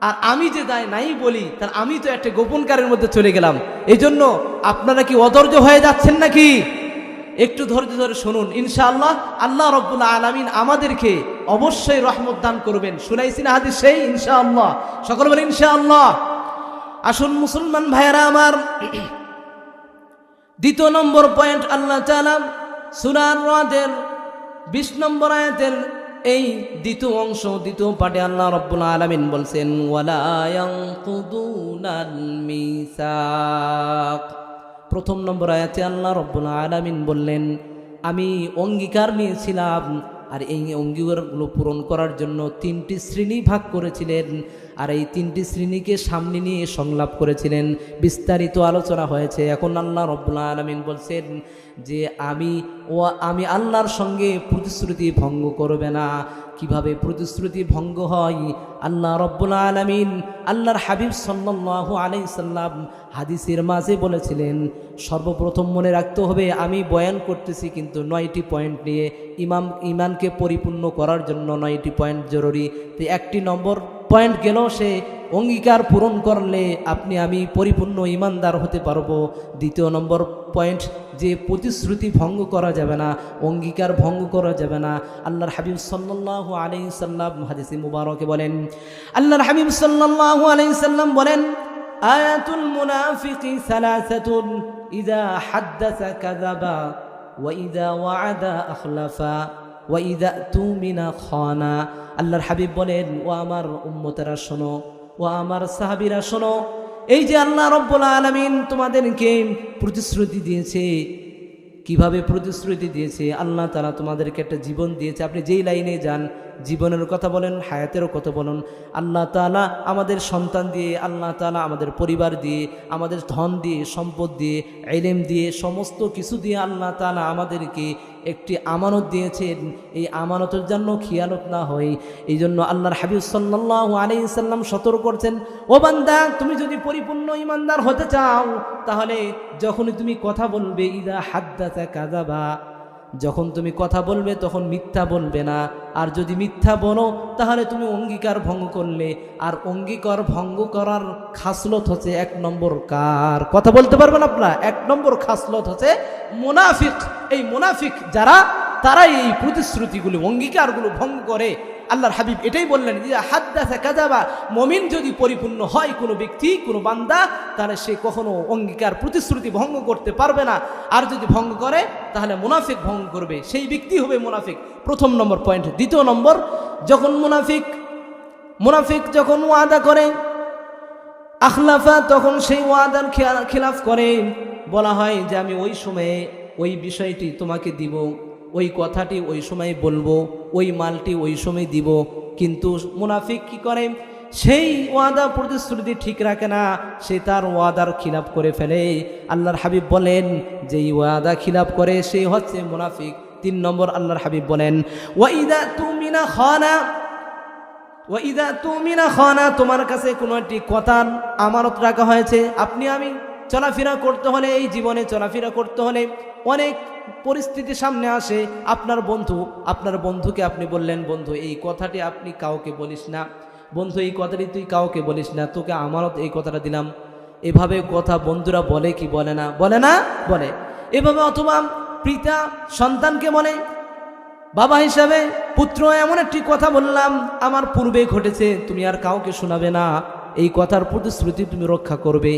Speaker 1: আর আমি যে নাই বলি, তার আমি তো একটা গোপনকারের মধ্যে চলে গেলাম। এই জন্য আপনারা কি অধৈর্য হয়ে যাচ্ছেন নাকি? একটু ধৈর্য ধরে শুনুন, ইনশাআল্লাহ আল্লাহ রাব্বুল আলামিন আমাদেরকে অবশ্যই রহমত দান করবেন। শুনাইছি না হাদিস সেই? ইনশাআল্লাহ। সকল বলেন ইনশাআল্লাহ। আসুন মুসলমান ভাইয়েরা আমার, 2 নম্বর পয়েন্ট, আল্লাহ তাআলা সূরা আর-রাদের 20 নম্বর আয়াতের এই 2য় অংশ, 2য় পাঠে আল্লাহ রাব্বুল আলামিন বলছেন ওয়ালা ইয়ানকুদুনাল মিসাক। 1ম নম্বর আয়াতে আল্লাহ রাব্বুল আলামিন বললেন, আমি অঙ্গীকার নিয়েছিলাম, আর এই অঙ্গীকারগুলো পূরণ করার জন্য 3টি শ্রেণী ভাগ করেছিলেন, আর এই 3টি শ্রেণীকে সামনে নিয়ে সংলাপ করেছিলেন, বিস্তারিত আলোচনা হয়েছে। এখন আল্লাহ রাব্বুল আলামিন বলছেন যে আমি আল্লাহর সঙ্গে প্রতিশ্রুতি ভঙ্গ করবে না। কিভাবে প্রতিশ্রুতি ভঙ্গ হয়? আল্লাহ রাব্বুল আলামিন, আল্লাহর হাবিব সাল্লাল্লাহু আলাইহি সাল্লাম হাদিসের মাঝে বলেছিলেন, সর্বপ্রথম মনে রাখতে হবে আমি বয়ান করতেছি কিন্তু 9টি পয়েন্ট নিয়ে। ইমানকে পরিপূর্ণ করার জন্য 9টি পয়েন্ট জরুরি। তো 1টি নম্বর পয়েন্ট গেল, সে অঙ্গীকার পূরণ করলে আপনি আমি পরিপূর্ণ ইমানদার হতে পারবো। দ্বিতীয় নম্বর পয়েন্ট, যে প্রতিশ্রুতি ভঙ্গ করা যাবে না, অঙ্গীকার ভঙ্গ করা যাবে না। আল্লাহর হাবিব সাল্লাল্লাহু আলাইহি সাল্লাম হাদিসে মুবারকে বলেন, আল্লাহর হাবিব সাল্লাল্লাহু আলাইহি সাল্লাম বলেন, আয়াতুল মুনাফিকি সালাসাতুন ইযা হাদ্দাসা কাযাবা ওয়া ইযা ওয়া'আদা আখলাফা ওয়া ইযা তুমিনা খানা। আল্লাহর হাবিব বলেন, ও আমার উম্মতেরা শোনো, ও আমার সাহাবীরা শোনো, এই যে আল্লাহ রাব্বুল আলামিন তোমাদেরকে প্রতিশ্রুতি দিয়েছে। কিভাবে প্রতিশ্রুতি দিয়েছে? আল্লাহ তাআলা তোমাদেরকে একটা জীবন দিয়েছে। আপনি যেই লাইনে যান, জীবনের কথা বলেন, হায়াতেরও কথা বলেন, আল্লাহ তাআলা আমাদের সন্তান দিয়ে, আল্লাহ তাআলা আমাদের পরিবার দিয়ে, আমাদের ধন দিয়ে, সম্পদ দিয়ে, ইলম দিয়ে, সমস্ত কিছু দিয়ে আল্লাহ তাআলা আমাদেরকে একটি আমানত দিয়েছেন। এই আমানতের জন্য খিয়ানত না হয়, এই জন্য আল্লাহর হাবিব সাল্লাল্লাহু আলাইহি সাল্লাম সতর্ক করছেন, ও বান্দা, তুমি যদি পরিপূর্ণ ঈমানদার হতে চাও, তাহলে যখনই তুমি কথা বলবে, ইযা হাদ্দাসা কাযাবা, যখন তুমি কথা বলবে তখন মিথ্যা বলবে না। আর যদি মিথ্যা বলো তাহলে তুমি অঙ্গীকার ভঙ্গ করলে। আর অঙ্গীকার ভঙ্গ করার খাসলত হচ্ছে এক নম্বর, কার কথা বলতে পারবেন আপনারা? এক নম্বর খাসলত হচ্ছে মুনাফিক। এই মুনাফিক যারা, তারাই এই প্রতিশ্রুতিগুলো, অঙ্গীকারগুলো ভঙ্গ করে। আল্লাহর হাবিব এটাই বললেন যে হাদ্দাসা কাযাবা, মুমিন যদি পরিপূর্ণ হয় কোনো ব্যক্তি, কোনো বান্দা, তাহলে সে কখনো অঙ্গীকার প্রতিশ্রুতি ভঙ্গ করতে পারবে না। আর যদি ভঙ্গ করে তাহলে মুনাফিক ভঙ্গ করবে, সেই ব্যক্তি হবে মুনাফিক। প্রথম নম্বর পয়েন্ট। দ্বিতীয় নম্বর, যখন মুনাফিক যখন ওয়াদা করে আখলাফা, তখন সেই ওয়াদার খিলাফ করে। বলা হয় যে আমি ওই সময়ে ওই বিষয়টি তোমাকে দিব, ওই কথাটি ওই সময় বলবো, ওই মালটি ওই সময় দিব, কিন্তু মুনাফিক কি করে? সেই ওয়াদা প্রতিশ্রুতি ঠিক রাখে না, সে তার ওয়াদার খিলাফ করে ফেলে। আল্লাহর হাবিব বলেন, যেই ওয়াদা খিলাফ করে সেই হচ্ছে মুনাফিক। 3 নম্বর, আল্লাহর হাবিব বলেন, ওয়াইদা তুমিনা খানা, তোমার কাছে কোনো একটি কথার আমানত রাখা হয়েছে। আপনি আমি চলাফেরা করতে হলে, এই জীবনে চলাফেরা করতে হলে অনেক পরিস্থিতি সামনে আসে। আপনার বন্ধুকে আপনি বললেন, বন্ধু এই কথাটি আপনি কাউকে বলিস না, বন্ধু এই কথাটি তুই কাউকে বলিস না, তোকে আমানত এই কথাটা দিলাম। এভাবে কথা বন্ধুরা বলে কি বলে না? বলে। এভাবে অথবা পিতা সন্তানকে বলে, বাবা হিসাবে পুত্র এমন একটি কথা বললাম, আমার পূর্বে ঘটেছে, তুমি আর কাউকে শোনাবে না, এই কথার প্রতিশ্রুতি তুমি রক্ষা করবে।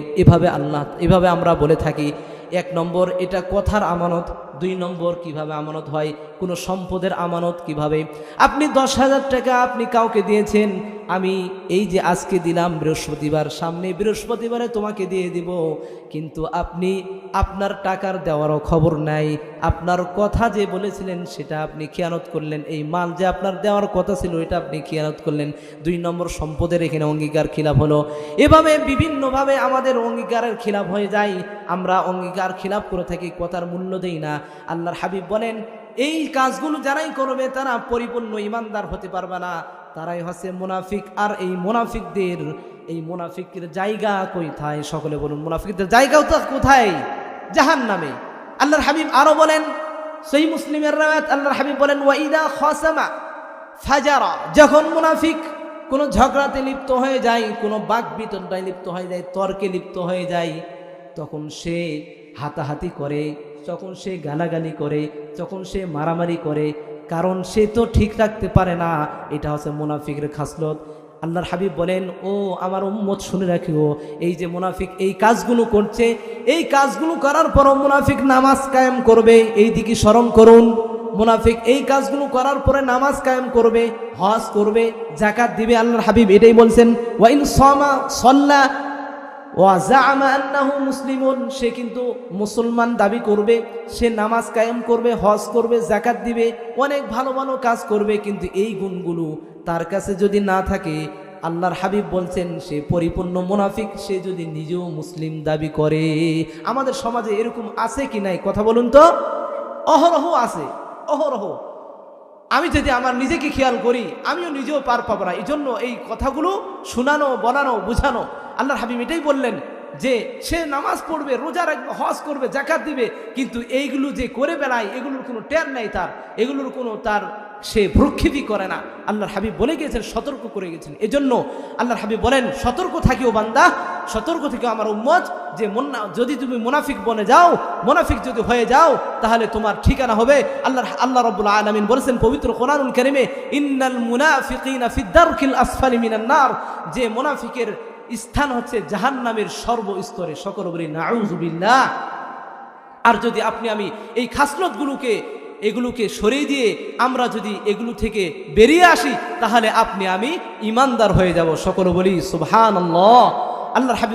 Speaker 1: এভাবে আমরা বলে থাকি। 1 নম্বর, এটা কথার আমানত। 2 নম্বর, কিভাবে আমানত হয়, কোনো সম্পদের আমানত কিভাবে? আপনি 10,000 টাকা আপনি কাউকে দিয়েছেন, আমি এই যে আজকে দিলাম বৃহস্পতিবার, সামনে বৃহস্পতিবারে তোমাকে দিয়ে দিব, কিন্তু আপনি আপনার টাকার দেওয়ারও খবর নাই। আপনার কথা যে বলেছিলেন সেটা আপনি খেয়ানত করলেন, এই মাল যে আপনার দেওয়ার কথা ছিল এটা আপনি খেয়ানত করলেন। 2 নম্বর, সম্পদের এখানে অঙ্গীকার খিলাফ হলো। এভাবে বিভিন্নভাবে আমাদের অঙ্গীকারের খিলাফ হয়ে যায়। আমরা অঙ্গীকার খিলাফ করে থাকি, কথার মূল্য দেই না। আল্লাহর হাবিব বলেন, এই কাজগুলো যারাই করবে তারা পরিপূর্ণ ইমানদার হতে পারবে না, তারাই হচ্ছে মুনাফিক। আর এই মুনাফিকের জায়গা কোথায়? সকলে বলুন, মুনাফিকদের জায়গাও তো কোথায়? জাহান্নামে। আল্লাহর হাবিব আরো বলেন, সহিহ মুসলিমের রাওয়ায়াত, আল্লাহর হাবিব বলেন, ওয়াইদা খাসামা ফাজারা, যখন মুনাফিক কোনো ঝগড়াতে লিপ্ত হয়ে যায়, কোনো বাকবিতণ্ডায় লিপ্ত হয়ে যায়, তর্কে লিপ্ত হয়ে যায়, তখন সে হাতাহাতি করে, যখন সে গালাগালি করে, যখন সে মারামারি করে, কারণ সে তো ঠিক রাখতে পারে না। এটা হচ্ছে মুনাফিকের খাসলত। আল্লাহর হাবিব বলেন, ও আমার উম্মত শুনে রাখিও, এই যে মুনাফিক এই কাজগুলো করছে, এই কাজগুলো করার পরও মুনাফিক নামাজ কায়েম করবে, এই দিকে স্মরণ করুন। মুনাফিক এই কাজগুলো করার পরে নামাজ কায়েম করবে, হজ করবে, যাকাত দিবে। আল্লাহর হাবিব এটাই বলছেন, ওয়া ইন সামা সাল্লা ওয়া জাআমা আন্নাহু মুসলিমুন, সে কিন্তু মুসলমান দাবি করবে, সে নামাজ কায়েম করবে, হজ করবে, যাকাত দিবে, অনেক ভালো ভালো কাজ করবে, কিন্তু এই গুণগুলো তার কাছে যদি না থাকে, আল্লাহর হাবিব বলছেন সে পরিপূর্ণ মুনাফিক। সে যদি নিজেও মুসলিম দাবি করে। আমাদের সমাজে এরকম আছে কি নাই কথা বলুন তো? অহরহ আছে, অহরহ। আমি যদি আমার নিজেকে খেয়াল করি, আমিও নিজেও পার পাবো না। এই জন্য এই কথাগুলো শোনানো, বলানো, বুঝানো। আল্লাহর হাবিব এটাই বললেন, যে সে নামাজ পড়বে, রোজা রাখবে, হজ করবে, যাকাত দিবে, কিন্তু এইগুলো যে করে বেড়ায় এগুলোর কোনো টের নাই তার, এগুলোর কোনো তার সে ভ্রুক্ষেপই করে না। আল্লাহর হাবিব বলে গিয়েছেন, সতর্ক করে গেছেন। এজন্য আল্লাহর হাবিব বলেন, সতর্ক থাকিও বান্দা, সতর্ক থেকেও আমার উম্মত, যে যদি তুমি মুনাফিক বনে যাও, মুনাফিক যদি হয়ে যাও, তাহলে তোমার ঠিকানা হবে আল্লাহ রাব্বুল আলামিন বলেছেন পবিত্র কোরআনুল কারীমে, ইন্নাল মুনাফিকিনা ফিদ-দারকিল আসফালি মিনান নার, যে মুনাফিকের স্থান হচ্ছে জাহান্নামের সর্বস্তরে। সকল বলি নাউযুবিল্লাহ। আর যদি আপনি আমি এই খাসলতগুলোকে এগুলোকে সরিয়ে দিয়ে আমরা যদি এগুলো থেকে বেরিয়ে আসি, তাহলে আপনি আমি ঈমানদার হয়ে যাব। সকল বলি সুবহানাল্লাহ। আল্লাহর হাবিব